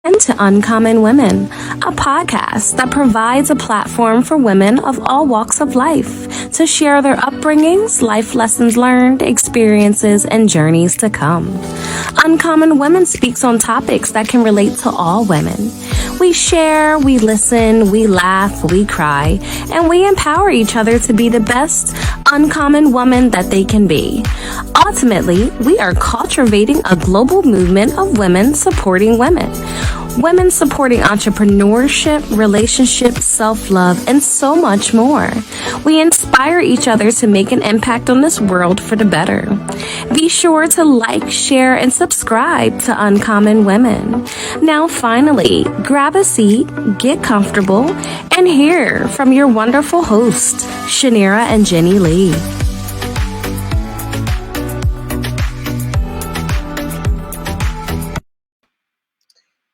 To Uncommon Women, a podcast that provides a platform for women of all walks of life to share their upbringings, life lessons learned, experiences, and journeys to come. Uncommon Women speaks on topics that can relate to all women. We share, we listen, we laugh, we cry, and we empower each other to be the best uncommon woman that they can be. Ultimately, we are cultivating a global movement of women supporting women. Women supporting entrepreneurship, relationships, self-love, and so much more. We inspire each other to make an impact on this world for the better. Be sure to like, share, and subscribe to Uncommon Women. Now, finally, grab a seat, get comfortable, and hear from your wonderful hosts, Shanira and Jenny Lee.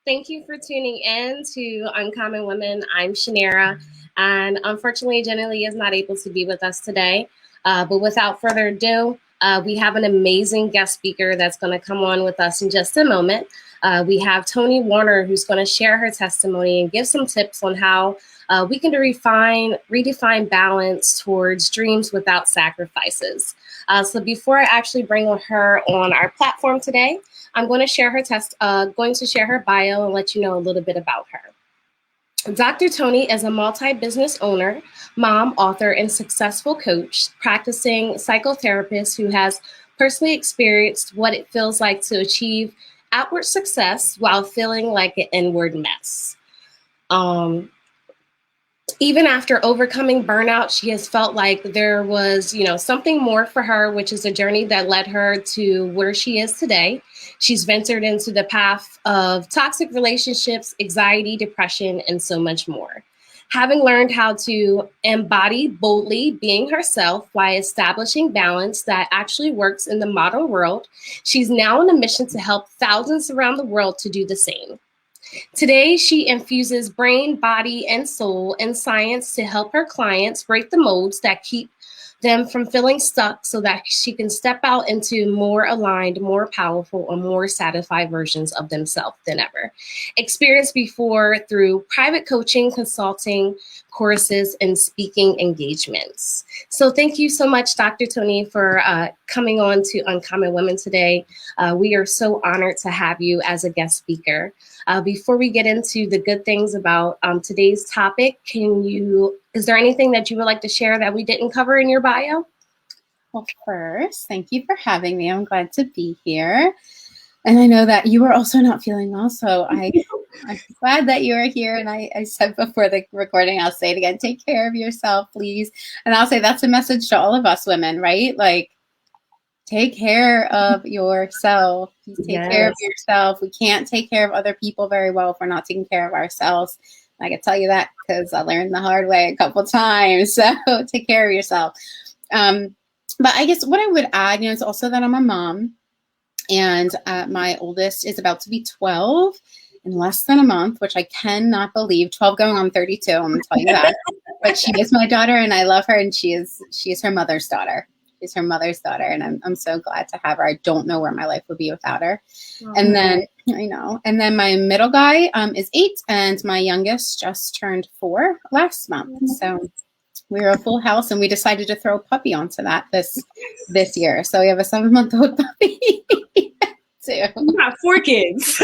Thank you for tuning in to Uncommon Women. I'm Shanira, and unfortunately, Jenny Lee is not able to be with us today. But without further ado, we have an amazing guest speaker that's going to come on with us in just a moment. We have Toni Warner, who's going to share her testimony and give some tips on how we can redefine balance towards dreams without sacrifices. So before I actually bring her on our platform today, I'm going to share her bio and let you know a little bit about her. Dr. Toni is a multi-business owner, mom, author, and successful coach, practicing psychotherapist who has personally experienced what it feels like to achieve outward success while feeling like an inward mess. Even after overcoming burnout, she has felt like there was, something more for her, which is a journey that led her to where she is today. She's ventured into the path of toxic relationships, anxiety, depression, and so much more. Having learned how to embody boldly being herself while establishing balance that actually works in the modern world, she's now on a mission to help thousands around the world to do the same. Today, she infuses brain, body, and soul in science to help her clients break the molds that keep them from feeling stuck so that she can step out into more aligned, more powerful, or more satisfied versions of themselves than ever. Experienced before through private coaching, consulting, courses, and speaking engagements. So thank you so much, Dr. Toni, for coming on to Uncommon Women today. We are so honored to have you as a guest speaker. Before we get into the good things about today's topic, is there anything that you would like to share that we didn't cover in your bio? Well, first, thank you for having me. I'm glad to be here. And I know that you are also not feeling well, so I'm glad that you are here. And I said before the recording, I'll say it again, take care of yourself, please. And I'll say that's a message to all of us women, right? Like, take care of yourself. Please take care of yourself. We can't take care of other people very well if we're not taking care of ourselves. I can tell you that because I learned the hard way a couple times. So take care of yourself. But I guess what I would add, it's also that I'm a mom, and my oldest is about to be 12 in less than a month, which I cannot believe. 12 going on 32. I'm going to tell you that. But she is my daughter, and I love her, and she is her mother's daughter. She's her mother's daughter, and I'm so glad to have her. I don't know where my life would be without her. Oh, and then and then my middle guy is 8, and my youngest just turned 4 last month. So we're a full house, and we decided to throw a puppy onto that this year. So we have a 7-month-old puppy too. You got 4 kids.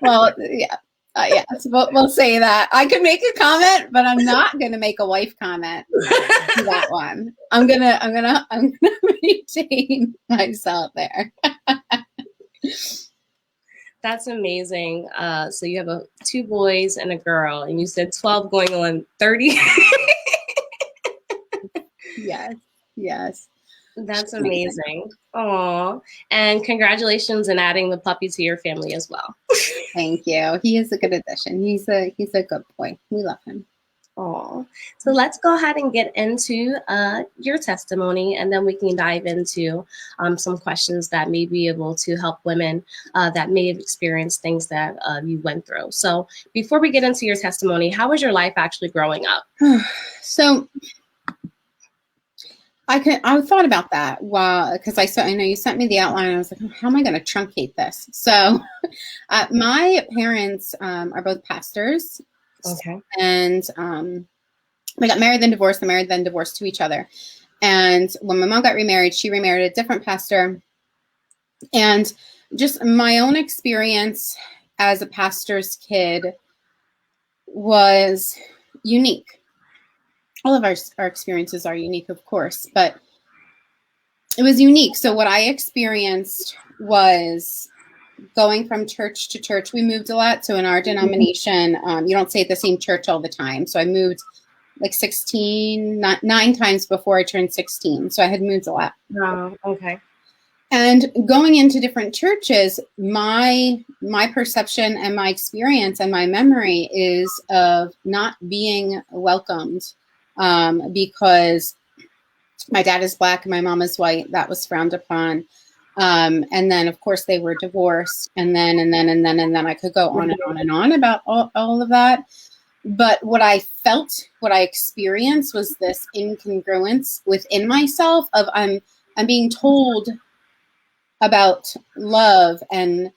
Well, yeah. Yes, we'll say that. I could make a comment, but I'm not going to make a wife comment to that one. I'm gonna maintain myself there. That's amazing. So you have 2 boys and a girl, and you said 12 going on 30. Yes. That's amazing. Aw. And congratulations on adding the puppy to your family as well. Thank you. He is a good addition. He's a good boy. We love him. Aw. So let's go ahead and get into your testimony, and then we can dive into some questions that may be able to help women that may have experienced things that you went through. So before we get into your testimony, how was your life actually growing up? So I thought about that because I know you sent me the outline. And I was like, oh, how am I going to truncate this? So my parents are both pastors. Okay. And they got married, then divorced, then divorced to each other. And when my mom got remarried, she remarried a different pastor. And just my own experience as a pastor's kid was unique. All of our experiences are unique, of course, but it was unique. So what I experienced was going from church to church. We moved a lot. So in our denomination, you don't stay at the same church all the time. So I moved like 9 times before I turned 16. So I had moved a lot. Oh, okay. And going into different churches, my perception and my experience and my memory is of not being welcomed because my dad is Black and my mom is white. That was frowned upon. And then, of course, they were divorced. And then I could go on and on and on about all of that. But what I felt, what I experienced was this incongruence within myself of I'm being told about love and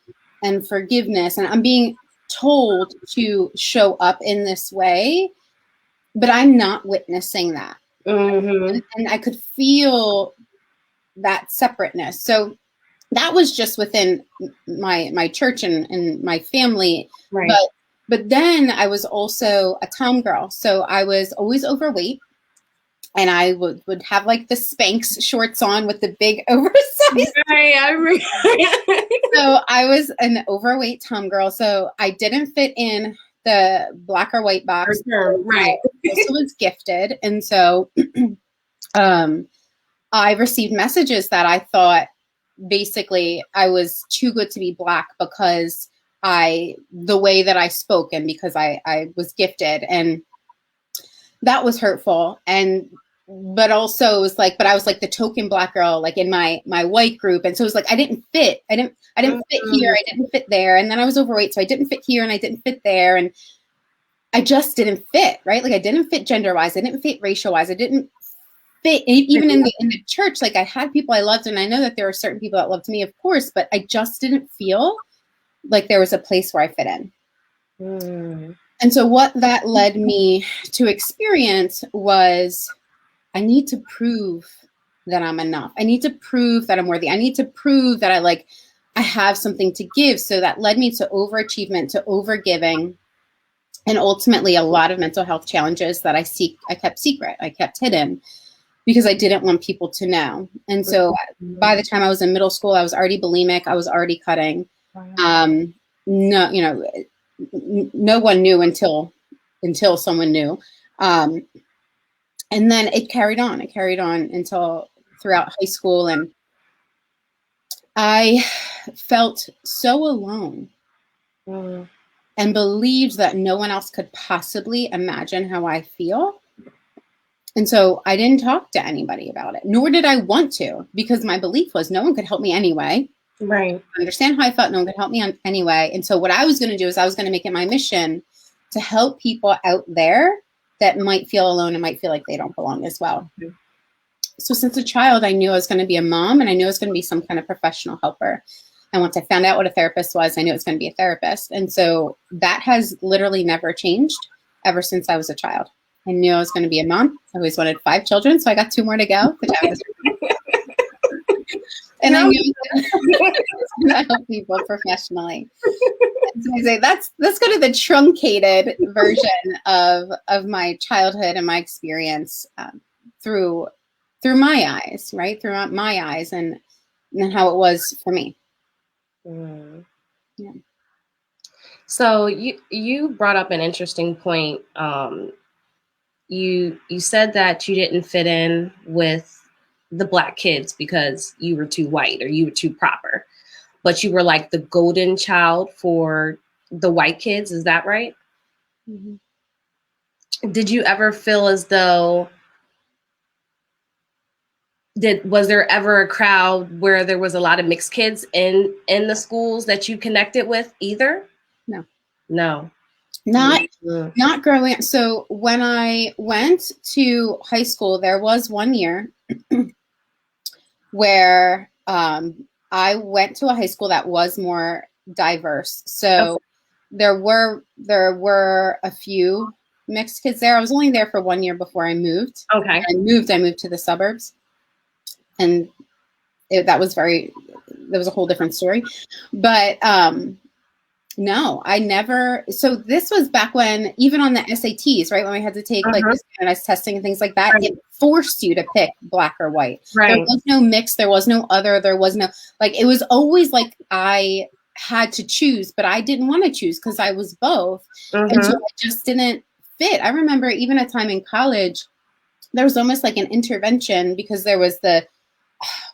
forgiveness, and I'm being told to show up in this way, but I'm not witnessing that. Mm-hmm. And I could feel that separateness. So that was just within my church and my family. Right. But then I was also a tom girl. So I was always overweight. And I would have like the Spanx shorts on with the big oversized. Right, I remember. So I was an overweight tom girl. So I didn't fit in the black or white box. Right. I also was gifted. And so I received messages that I thought basically I was too good to be Black because the way that I spoke and because I was gifted, and that was hurtful. But also it was like, but I was like the token Black girl, like in my white group. And so it was like, I didn't fit. I didn't fit here. I didn't fit there. And then I was overweight. So I didn't fit here and I didn't fit there. And I just didn't fit, right? Like I didn't fit gender wise. I didn't fit racial wise. I didn't fit even in the church. Like I had people I loved, and I know that there are certain people that loved me, of course, but I just didn't feel like there was a place where I fit in. And so what that led me to experience was I need to prove that I'm enough. I need to prove that I'm worthy. I need to prove that I have something to give. So that led me to overachievement, to overgiving, and ultimately a lot of mental health challenges that I kept secret. I kept hidden because I didn't want people to know. And so by the time I was in middle school, I was already bulimic. I was already cutting. No one knew until someone knew. And then it carried on. It carried on until throughout high school. And I felt so alone and believed that no one else could possibly imagine how I feel. And so I didn't talk to anybody about it, nor did I want to, because my belief was no one could help me anyway. Right. I understand how I felt. No one could help me anyway. And so what I was going to do is I was going to make it my mission to help people out there that might feel alone and might feel like they don't belong as well. Mm-hmm. So since a child, I knew I was going to be a mom, and I knew I was going to be some kind of professional helper. And once I found out what a therapist was, I knew it was going to be a therapist. And so that has literally never changed ever since I was a child. I knew I was going to be a mom. I always wanted 5 children, so I got 2 more to go. And I knew I was going to help people professionally. And so I say that's kind of the truncated version of my childhood and my experience through my eyes, right? Through my eyes and how it was for me. Yeah. So you brought up an interesting point. You said that you didn't fit in with the Black kids because you were too white or you were too proper, but you were like the golden child for the white kids. Is that right? Mm-hmm. Did you ever feel as though was there ever a crowd where there was a lot of mixed kids in the schools that you connected with either? No. No. Not Mm-hmm. not growing. So when I went to high school, there was one year where I went to a high school that was more diverse. So there were a few mixed kids there. I was only there for 1 year before I moved. Okay. I moved to the suburbs, and that was a whole different story. But no, I never. So this was back when, even on the SATs, right, when we had to take like Uh-huh. the standardized testing and things like that, Right. it forced you to pick black or white. There Right. was no mix. There was no other. There was no, like, it was always like I had to choose, but I didn't want to choose because I was both. And so Mm-hmm. I just didn't fit. I remember even a time in college, there was almost like an intervention because there was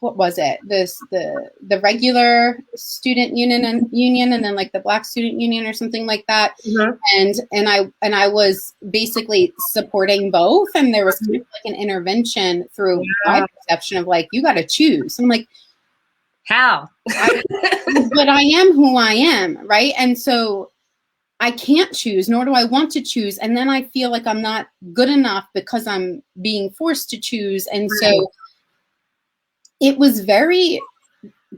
what was it? The regular student union, and then like the black student union or something like that. Mm-hmm. And I was basically supporting both, and there was kind of like an intervention through my Wow. perception of like, you got to choose. I'm like, How? but I am who I am, right? And so I can't choose, nor do I want to choose. And then I feel like I'm not good enough because I'm being forced to choose. And Right. so it was very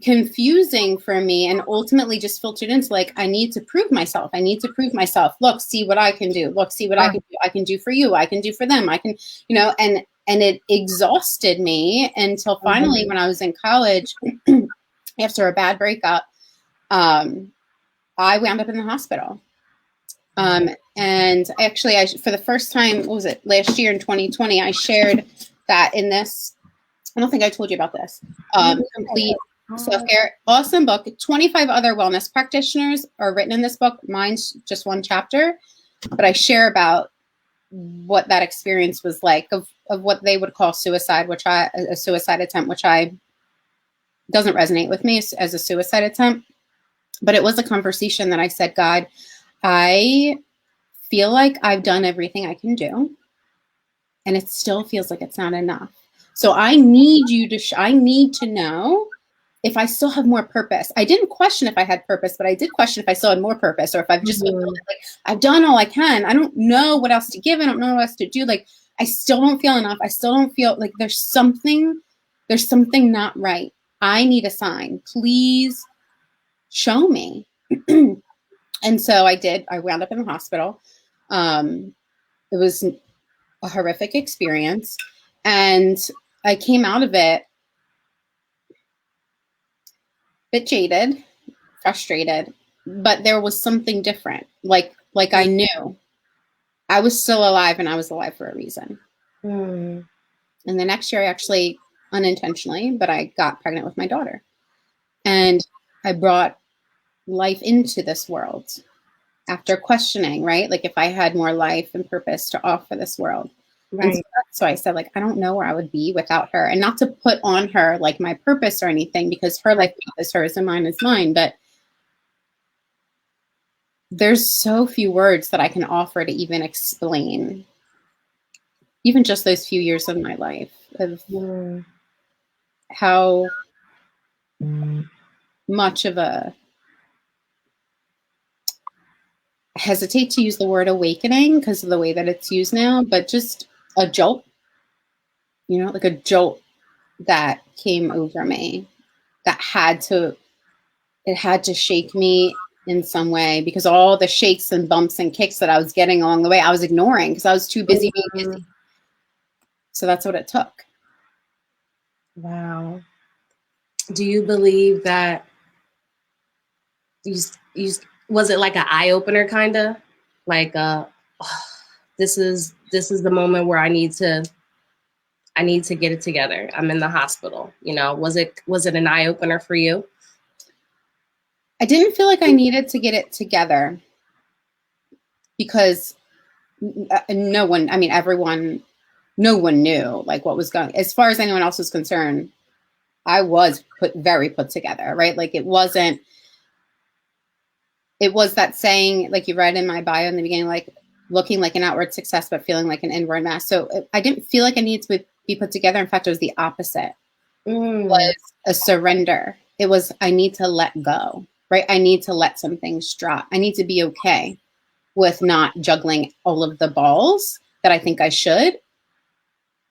confusing for me, and ultimately just filtered into like, I need to prove myself. I need to prove myself. Look, see what I can do. Look, see what I can do. I can do for you. I can do for them. I can, and it exhausted me until finally when I was in college, after a bad breakup, I wound up in the hospital. And actually, for the first time, what was it, last year in 2020, I shared that in this. I don't think I told you about this. Complete Self-Care, awesome book. 25 other wellness practitioners are written in this book. Mine's just one chapter, but I share about what that experience was like of what they would call suicide, a suicide attempt, which doesn't resonate with me as a suicide attempt. But it was a conversation that I said, God, I feel like I've done everything I can do, and it still feels like it's not enough. So I need you to, I need to know if I still have more purpose. I didn't question if I had purpose, but I did question if I still had more purpose, or if I've just been like, I've done all I can. I don't know what else to give. I don't know what else to do. Like, I still don't feel enough. I still don't feel like there's something not right. I need a sign. Please show me. And so I did. I wound up in the hospital. It was a horrific experience. And I came out of it a bit jaded, frustrated, but there was something different. Like I knew I was still alive, and I was alive for a reason. And the next year, I actually, unintentionally, but I got pregnant with my daughter. And I brought life into this world after questioning, right? Like, if I had more life and purpose to offer this world. Right. And so I said, like, I don't know where I would be without her. And not to put on her like my purpose or anything, because her life is hers and mine is mine. But there's so few words that I can offer to even explain even just those few years of my life, of how much of a, I hesitate to use the word awakening because of the way that it's used now, but just a jolt, like a jolt that came over me that had to shake me in some way, because all the shakes and bumps and kicks that I was getting along the way, I was ignoring because I was too busy being busy. So that's what it took. Wow. Do you believe that you was it like an eye opener, kind of like this is the moment where I need to get it together. I'm in the hospital. Was it an eye opener for you? I didn't feel like I needed to get it together because no one knew like what was going, as far as anyone else was concerned. I was put together, right? Like, it was that saying, like you read in my bio in the beginning, like looking like an outward success, but feeling like an inward mess. So I didn't feel like I needed to be put together. In fact, it was the opposite. It was a surrender. It was, I need to let go, right? I need to let some things drop. I need to be okay. with not juggling all of the balls that I think I should,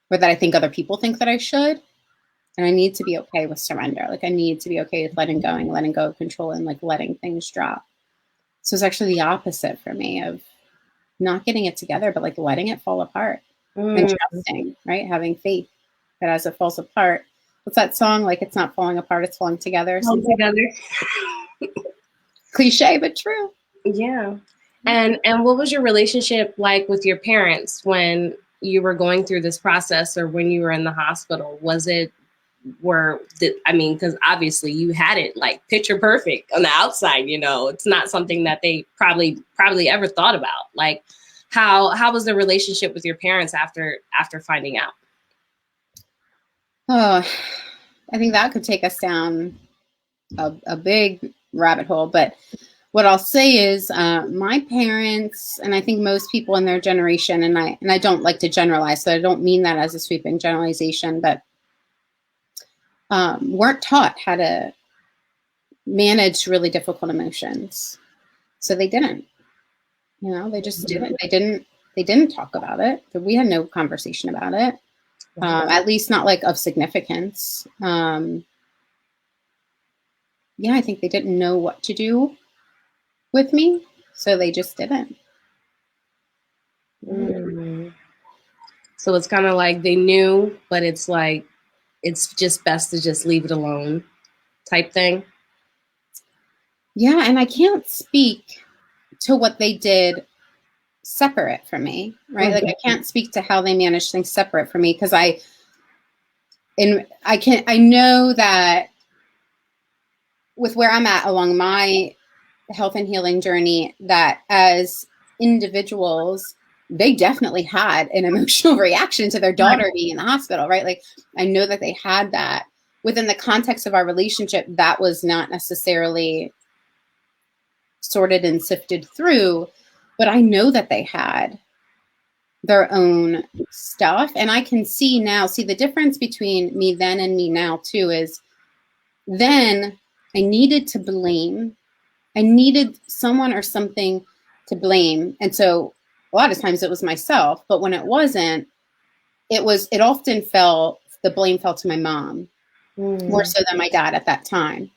or that I think other people think that I should. And I need to be okay with surrender. Like I need to be okay with letting go of control, and like letting things drop. So it's actually the opposite for me of not getting it together, but like letting it fall apart and trusting, right? Having faith that as it falls apart, what's that song? Like it's not falling apart, it's falling together. Cliche, but true. Yeah. And what was your relationship like with your parents when you were going through this process, or when you were in the hospital? Was it because obviously you had it like picture perfect on the outside, it's not something that they probably ever thought about. Like how was the relationship with your parents after finding out? Oh, I think that could take us down a big rabbit hole. But what I'll say is my parents, and I think most people in their generation, and I don't like to generalize, so I don't mean that as a sweeping generalization, but weren't taught how to manage really difficult emotions. So they didn't, they just didn't. They didn't talk about it. We had no conversation about it, at least not like of significance. I think they didn't know what to do with me, so they just didn't. So it's kind of like they knew, but it's like it's just best to just leave it alone type thing. Yeah, and I can't speak to what they did separate from me, right? Like I can't speak to how they managed things separate from me, because I know that with where I'm at along my health and healing journey, that as individuals, they definitely had an emotional reaction to their daughter being in the hospital, right? Like I know that they had that. Within the context of our relationship, that was not necessarily sorted and sifted through, but I know that they had their own stuff. And I can see the difference between me then and me now too is then I needed to blame. I needed someone or something to blame. And so a lot of times it was myself, but when it wasn't, the blame fell to my mom more so than my dad at that time.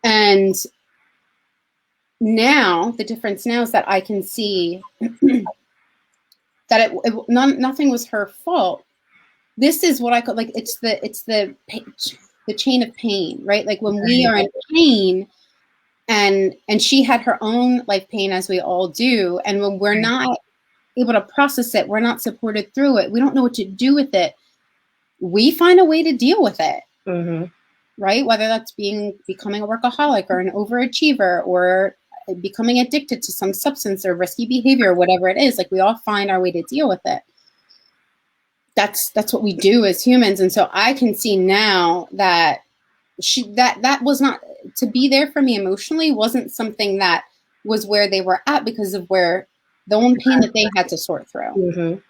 And now the difference now is that I can see that nothing was her fault. This is what I call like, it's the chain of pain, right? Like when we are in pain, and she had her own life pain, as we all do. And when we're not able to process it, we're not supported through it, we don't know what to do with it, we find a way to deal with it. Right? Whether that's becoming a workaholic or an overachiever, or becoming addicted to some substance or risky behavior, whatever it is, like we all find our way to deal with it. That's what we do as humans. And so I can see now that that was not, to be there for me emotionally wasn't something that was where they were at, because of where the own pain that they had to sort through.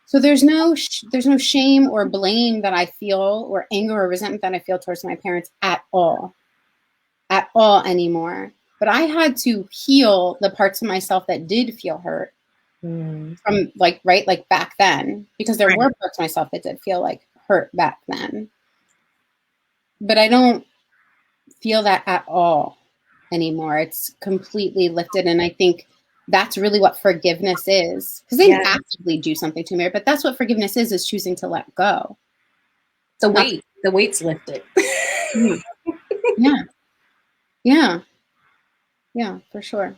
So there's no shame or blame that I feel, or anger or resentment that I feel towards my parents at all anymore. But I had to heal the parts of myself that did feel hurt from like back then, because there were parts of myself that did feel like hurt back then. But I don't feel that at all anymore. It's completely lifted. And I think that's really what forgiveness is. Because they didn't actively do something to me, but that's what forgiveness is choosing to let go. The weight's lifted. Yeah, for sure.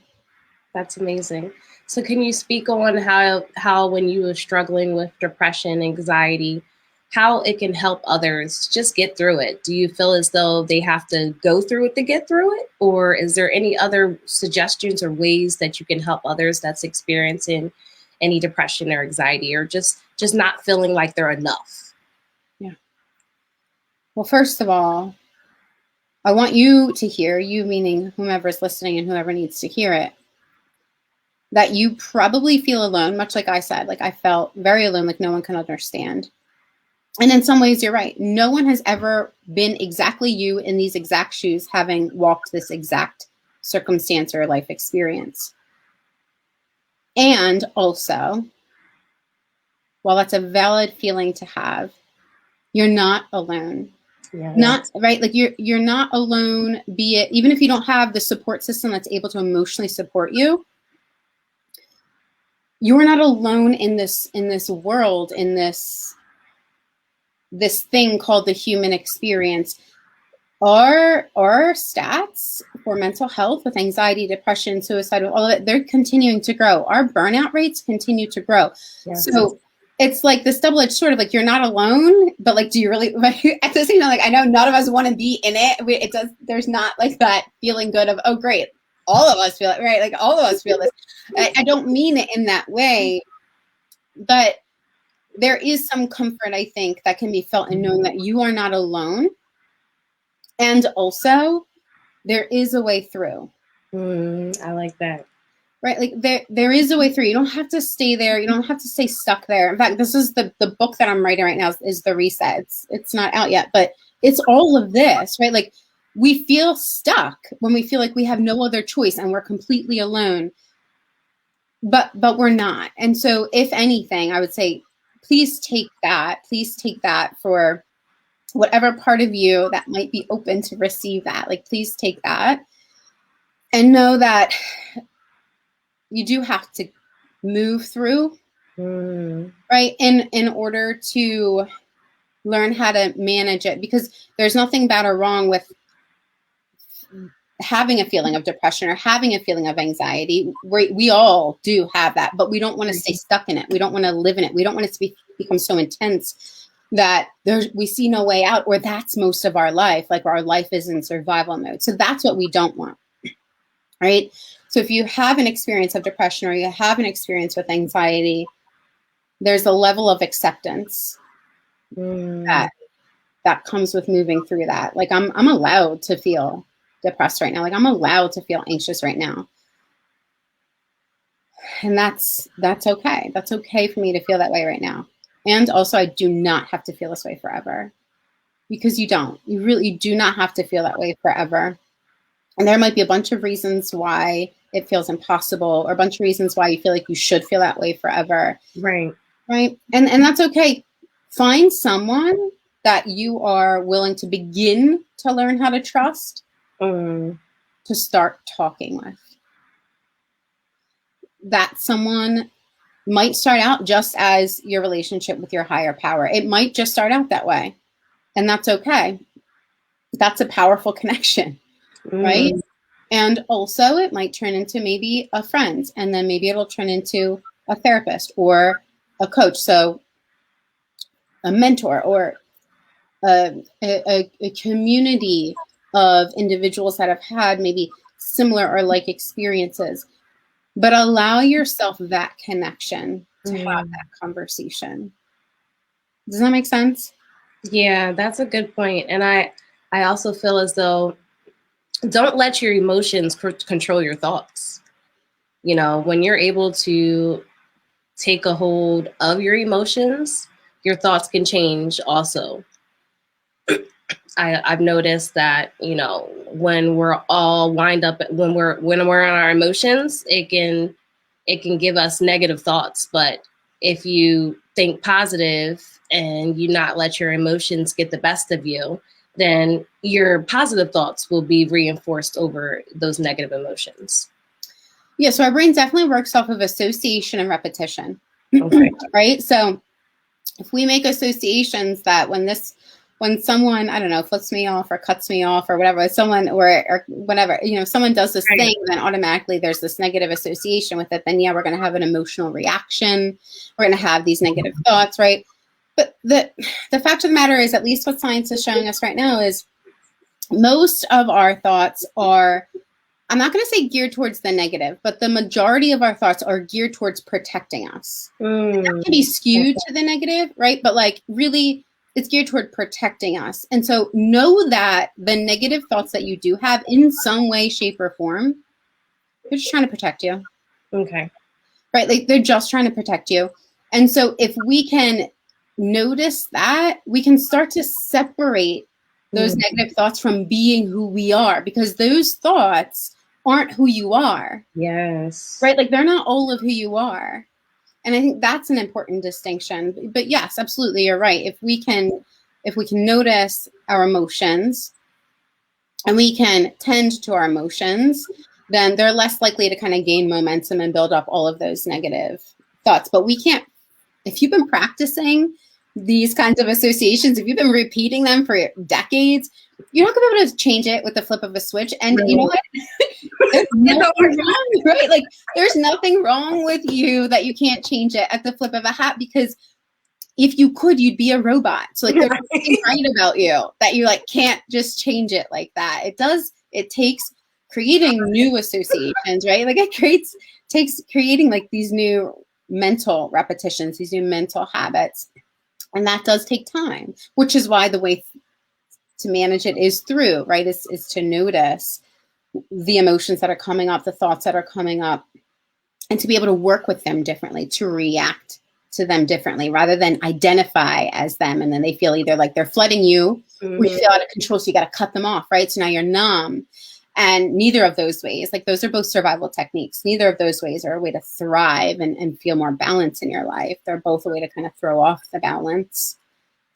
That's amazing. So can you speak on how when you were struggling with depression, anxiety, how it can help others just get through it? Do you feel as though they have to go through it to get through it? Or is there any other suggestions or ways that you can help others that's experiencing any depression or anxiety, or just not feeling like they're enough? Yeah. Well, first of all, I want you to hear, you meaning whomever's listening and whoever needs to hear it, that you probably feel alone, much like I said. Like I felt very alone, like no one can understand. And in some ways, you're right. No one has ever been exactly you in these exact shoes, having walked this exact circumstance or life experience. And also, while that's a valid feeling to have, you're not alone. Yeah. Not right. Like you're not alone, be it even if you don't have the support system that's able to emotionally support you, you're not alone in this world, in this thing called the human experience. Our stats for mental health with anxiety, depression, suicide, all of it, they're continuing to grow. Our burnout rates continue to grow. Yes. So it's like this double-edged sword of like, you're not alone, but like, do you really, at the same time, like, I know none of us want to be in it. There's not like that feeling good of, oh, great, all of us feel it, right? Like all of us feel this. I don't mean it in that way, but there is some comfort, I think, that can be felt in knowing that you are not alone. And also, there is a way through. I like that. Right? Like there is a way through. You don't have to stay there. You don't have to stay stuck there. In fact, this is the book that I'm writing right now is The Reset. It's not out yet, but it's all of this, right? Like we feel stuck when we feel like we have no other choice and we're completely alone. But we're not. And so if anything, I would say, please take that for whatever part of you that might be open to receive that. Like, please take that and know that you do have to move through, right? In order to learn how to manage it, because there's nothing bad or wrong with having a feeling of depression or having a feeling of anxiety. We all do have that, but we don't want to stay stuck in it. We don't want to live in it. We don't want it to become so intense that we see no way out, or that's most of our life. Like our life is in survival mode. So that's what we don't want, right? So if you have an experience of depression or you have an experience with anxiety, there's a level of acceptance that comes with moving through that. Like I'm allowed to feel depressed right now. Like I'm allowed to feel anxious right now. And that's okay. That's okay for me to feel that way right now. And also, I do not have to feel this way forever, because you don't. You really do not have to feel that way forever. And there might be a bunch of reasons why it feels impossible, or a bunch of reasons why you feel like you should feel that way forever. Right. Right. And that's okay. Find someone that you are willing to begin to learn how to trust, to start talking with. That someone might start out just as your relationship with your higher power. It might just start out that way. And that's okay. That's a powerful connection, right? And also it might turn into maybe a friend, and then maybe it'll turn into a therapist or a coach. So a mentor or a community of individuals that have had maybe similar or like experiences. But allow yourself that connection to have that conversation. Does that make sense? Yeah, that's a good point. And I also feel as though don't let your emotions control your thoughts. You know, when you're able to take a hold of your emotions, your thoughts can change also. I've noticed that, you know, when we're all wind up, when we're on our emotions, it can give us negative thoughts. But if you think positive and you not let your emotions get the best of you, then your positive thoughts will be reinforced over those negative emotions. Yeah, so our brain definitely works off of association and repetition. Okay. Right? So if we make associations that when someone, I don't know, flips me off or cuts me off or whatever, someone or whatever, you know, someone does this thing, then automatically there's this negative association with it. Then yeah, we're going to have an emotional reaction. We're going to have these negative thoughts, right? But the fact of the matter is, at least what science is showing us right now, is most of our thoughts are, I'm not going to say geared towards the negative, but the majority of our thoughts are geared towards protecting us. And that can be skewed to the negative, right? But like really, it's geared toward protecting us. And so know that the negative thoughts that you do have in some way, shape, or form, they're just trying to protect you. Okay. Right? Like they're just trying to protect you. And so if we can notice that, we can start to separate those negative thoughts from being who we are, because those thoughts aren't who you are. Yes. Right? Like they're not all of who you are. And I think that's an important distinction. But yes, absolutely, you're right. If we can notice our emotions and we can tend to our emotions, then they're less likely to kind of gain momentum and build up all of those negative thoughts. But we can't, if you've been practicing these kinds of associations, if you've been repeating them for decades, you're not going to be able to change it with the flip of a switch. And you know what? There's nothing wrong, right? Like there's nothing wrong with you that you can't change it at the flip of a hat, because if you could, you'd be a robot. So like there's something right about you that you like can't just change it like that. It takes creating new associations, right? Like takes creating like these new mental repetitions, these new mental habits. And that does take time, which is why the way to manage it is through, right? Is to notice the emotions that are coming up, the thoughts that are coming up, and to be able to work with them differently, to react to them differently, rather than identify as them. And then they feel either like they're flooding you or you feel out of control. So you got to cut them off, right? So now you're numb. And neither of those ways, like those are both survival techniques. Neither of those ways are a way to thrive and feel more balance in your life. They're both a way to kind of throw off the balance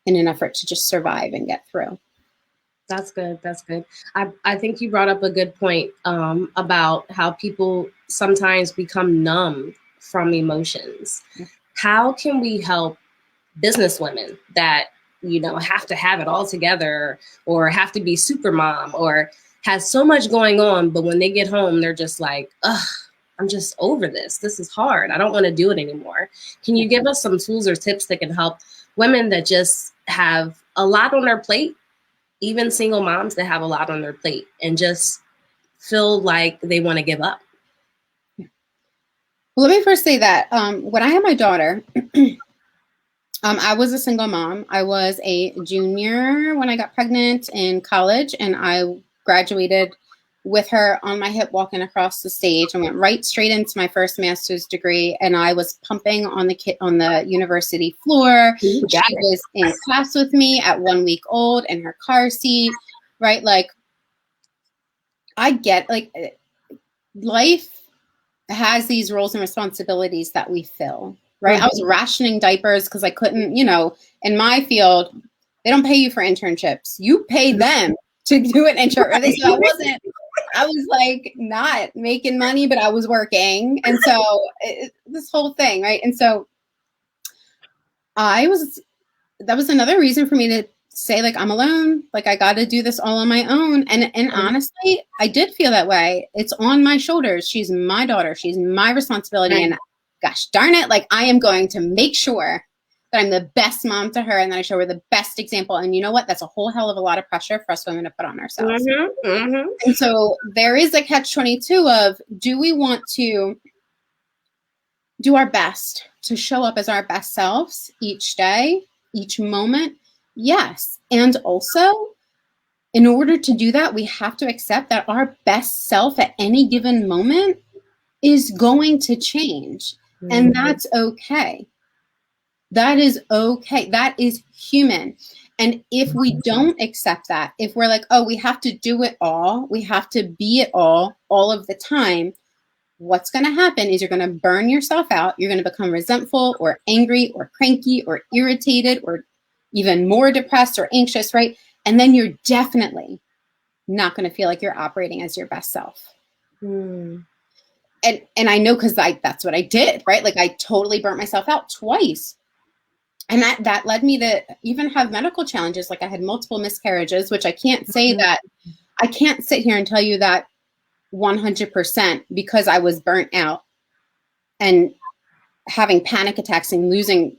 in an effort to just survive and get through. That's good. That's good. I think you brought up a good point about how people sometimes become numb from emotions. How can we help business women that, have to have it all together or have to be super mom or has so much going on, but when they get home, they're just like, ugh, I'm just over this. This is hard. I don't want to do it anymore. Can you give us some tools or tips that can help women that just have a lot on their plate, even single moms that have a lot on their plate and just feel like they want to give up? Well, let me first say that when I had my daughter, I was a single mom. I was a junior when I got pregnant in college, and I graduated with her on my hip walking across the stage and went right straight into my first master's degree. And I was pumping on the university floor. She was in class with me at 1 week old in her car seat, right? Like I get like life has these roles and responsibilities that we fill, right? Mm-hmm. I was rationing diapers because I couldn't, in my field, they don't pay you for internships. You pay them to do an internship. Right? So I was like not making money, but I was working. And so this whole thing, right? And so that was another reason for me to say like, I'm alone. Like I got to do this all on my own. And honestly, I did feel that way. It's on my shoulders. She's my daughter. She's my responsibility. Right. And gosh darn it. Like I am going to make sure that I'm the best mom to her and that I show her the best example. And you know what? That's a whole hell of a lot of pressure for us women to put on ourselves. Mm-hmm, mm-hmm. And so there is a catch-22 of, do we want to do our best to show up as our best selves each day, each moment? Yes. And also, in order to do that, we have to accept that our best self at any given moment is going to change. Mm-hmm. And that's okay. That is okay. That is human. And if we don't accept that, if we're like, oh, we have to do it all, we have to be it all of the time, what's going to happen is you're going to burn yourself out. You're going to become resentful or angry or cranky or irritated or even more depressed or anxious, right? And then you're definitely not going to feel like you're operating as your best self. And I know because that's what I did, right? Like I totally burnt myself out twice. And that led me to even have medical challenges. Like I had multiple miscarriages, which I can't say that, I can't sit here and tell you that 100% because I was burnt out and having panic attacks and losing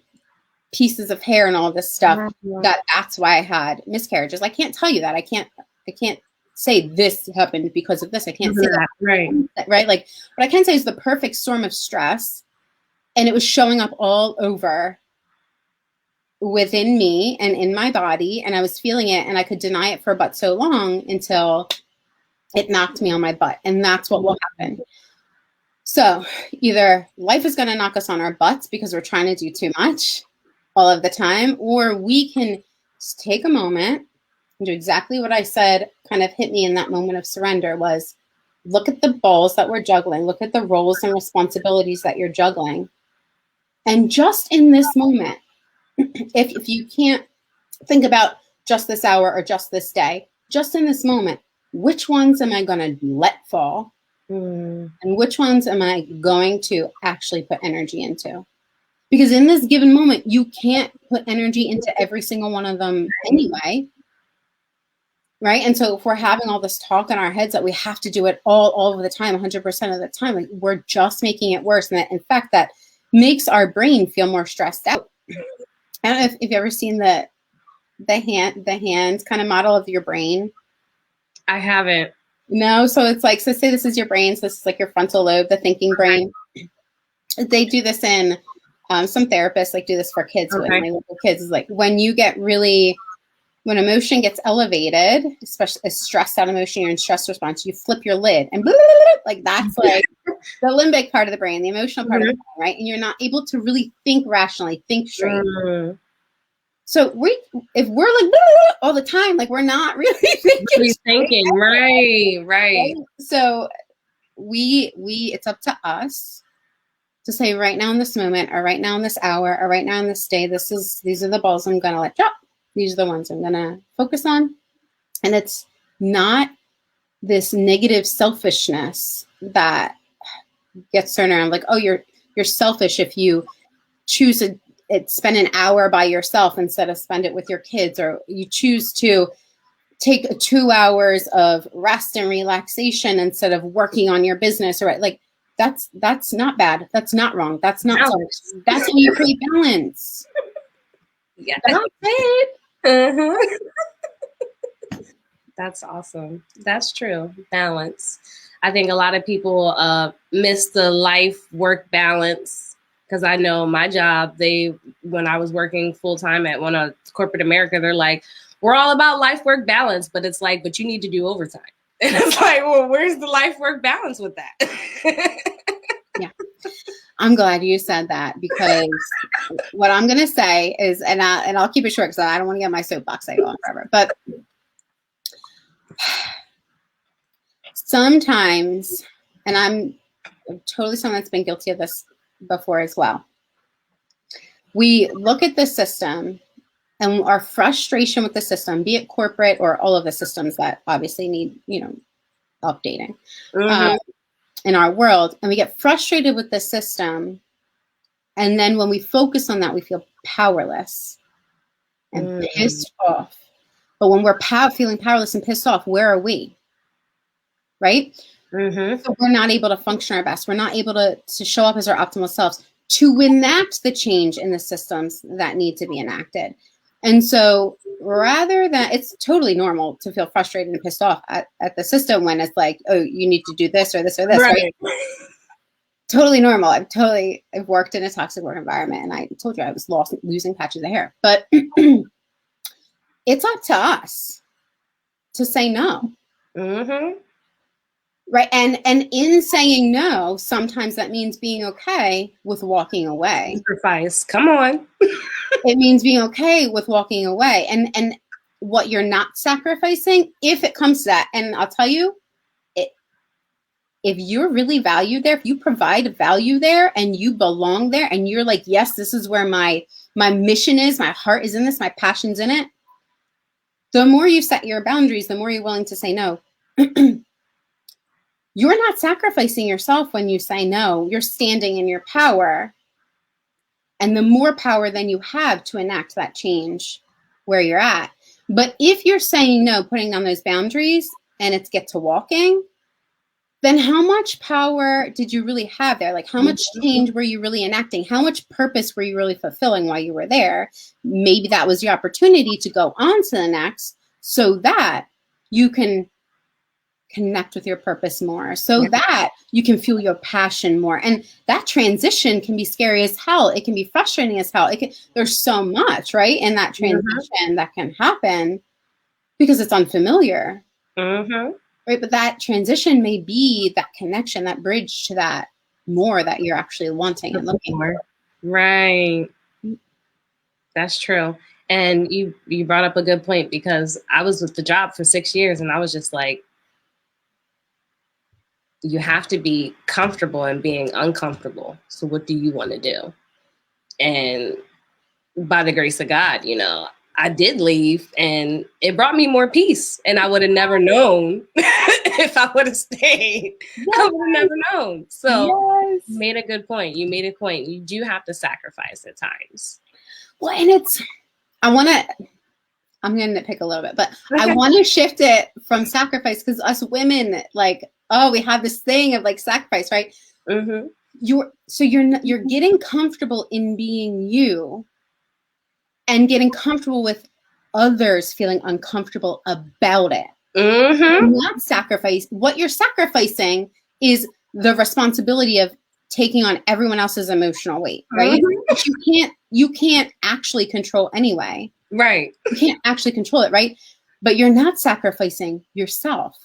pieces of hair and all this stuff, that's why I had miscarriages. I can't tell you that. I can't say this happened because of this. I can't say that. Right. Like what I can say is the perfect storm of stress, and it was showing up all over within me and in my body, and I was feeling it, and I could deny it for but so long until it knocked me on my butt. And that's what will happen. So either life is going to knock us on our butts because we're trying to do too much all of the time, or we can take a moment and do exactly what I said kind of hit me in that moment of surrender was, look at the balls that we're juggling, look at the roles and responsibilities that you're juggling. And just in this moment, if you can't think about just this hour or just this day, just in this moment, which ones am I going to let fall? And which ones am I going to actually put energy into? Because in this given moment, you can't put energy into every single one of them anyway. Right. And so if we're having all this talk in our heads that we have to do it all of the time, 100% of the time, like, we're just making it worse. And that, in fact, that makes our brain feel more stressed out. I don't know if you've ever seen the hand kind of model of your brain. I haven't. No. So it's like, so say this is your brain. So this is like your frontal lobe, the thinking brain. They do this in some therapists like do this for kids. Okay. When they look at kids, is like when you get really, when emotion gets elevated, especially a stressed out emotion, you're in stress response, you flip your lid and blah, blah, blah, like that's like the limbic part of the brain, the emotional part of the brain, right? And you're not able to really think rationally, think straight. So if we're like blah, blah, all the time, like we're not really thinking. Right. So it's up to us to say right now in this moment, or right now in this hour, or right now in this day, these are the balls I'm going to let drop. These are the ones I'm going to focus on. And it's not this negative selfishness that gets turned around like, oh, you're selfish if you choose to spend an hour by yourself instead of spend it with your kids, or you choose to take 2 hours of rest and relaxation instead of working on your business, or like that's not bad. That's not wrong. That's not selfish. That's how you create balance. Yeah. That's awesome. That's true. Balance. I think a lot of people miss the life-work balance, because I know my job, when I was working full-time at one of corporate America, they're like, we're all about life-work balance, but it's like, but you need to do overtime. And it's like, well, where's the life-work balance with that? Yeah. I'm glad you said that, because what I'm going to say is, and I'll keep it short because I don't want to get my soapbox. I go on forever, but sometimes, and I'm totally someone that's been guilty of this before as well. We look at the system and our frustration with the system, be it corporate or all of the systems that obviously need, updating in our world, and we get frustrated with the system. And then when we focus on that, we feel powerless and pissed off. But when we're feeling powerless and pissed off, where are we? Right? So we're not able to function our best. We're not able to show up as our optimal selves to enact the change in the systems that need to be enacted. And so rather than, it's totally normal to feel frustrated and pissed off at the system when it's like, oh, you need to do this or this or this, right? Totally normal. I've worked in a toxic work environment, and I told you I was losing patches of hair. But it's up to us to say no. Right. And in saying no, sometimes that means being okay with walking away. Sacrifice. Come on. It means being okay with walking away. And what you're not sacrificing, if it comes to that, and I'll tell you, if you're really valued there, if you provide value there and you belong there and you're like, yes, this is where my mission is, my heart is in this, my passion's in it, the more you set your boundaries, the more you're willing to say no. You're not sacrificing yourself when you say no. You're standing in your power. And the more power then you have to enact that change where you're at. But if you're saying no, putting down those boundaries, and it's get to walking, then how much power did you really have there? Like, how much change were you really enacting? How much purpose were you really fulfilling while you were there? Maybe that was your opportunity to go on to the next, so that you can connect with your purpose more, so that you can feel your passion more. And that transition can be scary as hell. It can be frustrating as hell. There's so much, right, in that transition that can happen because it's unfamiliar. Right, but that transition may be that connection, that bridge to that more that you're actually wanting and looking for. Right. That's true. And you brought up a good point, because I was with the job for 6 years and I was just like, you have to be comfortable in being uncomfortable. So what do you want to do? And by the grace of God, you know, I did leave and it brought me more peace. And I would have never known if I would have stayed. Yes. I would have never known. So yes. You made a good point. You made a point. You do have to sacrifice at times. Well, and I'm going to nitpick a little bit, but okay. I want to shift it from sacrifice, because us women, like, oh, we have this thing of like sacrifice, right? Mm-hmm. You're getting comfortable in being you and getting comfortable with others feeling uncomfortable about it. Mm-hmm. Not sacrifice. What you're sacrificing is the responsibility of taking on everyone else's emotional weight, right? Mm-hmm. You can't actually control anyway. Right. You can't actually control it, right? But you're not sacrificing yourself,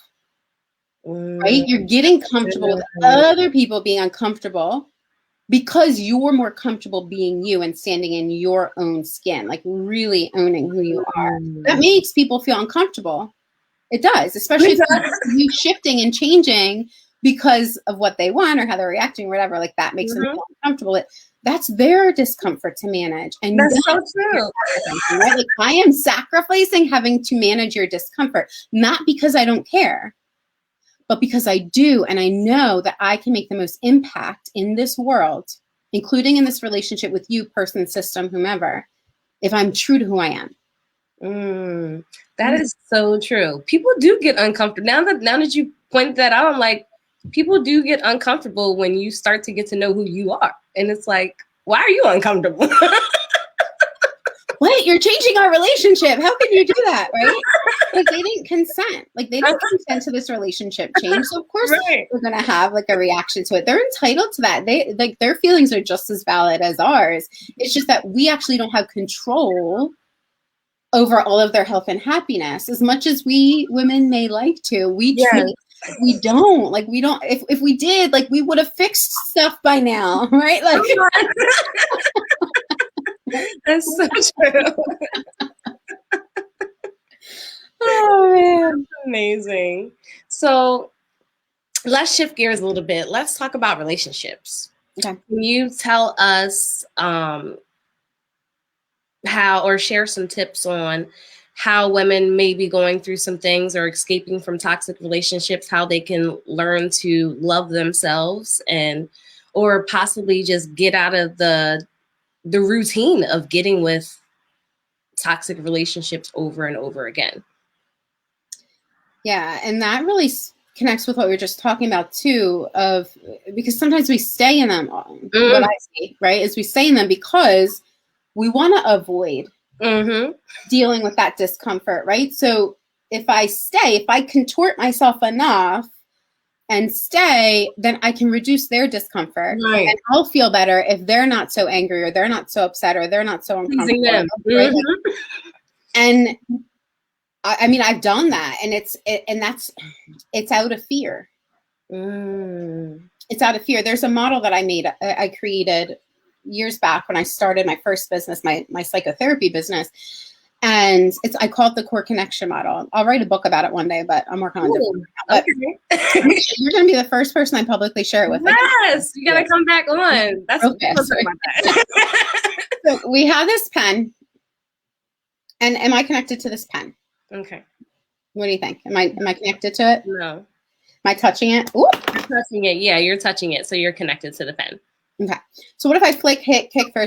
right? You're getting comfortable with other people being uncomfortable because you're more comfortable being you and standing in your own skin, like really owning who you are. That makes people feel uncomfortable. It does, especially if you shifting and changing because of what they want or how they're reacting or whatever, like that makes them feel uncomfortable. That's their discomfort to manage. And that's so true. Right? Like, I am sacrificing having to manage your discomfort, not because I don't care, but because I do. And I know that I can make the most impact in this world, including in this relationship with you, person, system, whomever, if I'm true to who I am. That is so true. People do get uncomfortable. Now that you point that out, I'm like, people do get uncomfortable when you start to get to know who you are. And it's like, why are you uncomfortable? What? You're changing our relationship. How can you do that, right? Like, they didn't consent. Like, they didn't consent to this relationship change. So of course we're gonna have like a reaction to it. They're entitled to that. Their feelings are just as valid as ours. It's just that we actually don't have control over all of their health and happiness as much as we women may like to. We don't. Like, we don't. If we did, like, we would have fixed stuff by now, right? Like, that's so true. Oh man, amazing. So let's shift gears a little bit. Let's talk about relationships. Okay. Can you tell us how, or share some tips on how women may be going through some things or escaping from toxic relationships, how they can learn to love themselves, and or possibly just get out of the routine of getting with toxic relationships over and over again? Yeah, and that really connects with what we were just talking about too, because sometimes we stay in them. What I see, right, is we stay in them because we want to avoid dealing with that discomfort, right? So if I contort myself enough and stay, then I can reduce their discomfort, right? And I'll feel better if they're not so angry or they're not so upset or they're not so uncomfortable. Right? And I mean, I've done that, and it's out of fear. It's out of fear. There's a model that I created years back when I started my first business, my psychotherapy business. And I call it the core connection model. I'll write a book about it one day, but I'm working on it. But you're going to be the first person I publicly share it with. Yes, you got to come back on. That's okay. So we have this pen. And am I connected to this pen? Okay. What do you think? Am I connected to it? No. Am I touching it? Ooh. You're touching it. Yeah, you're touching it. So you're connected to the pen. Okay. So what if I hit kick for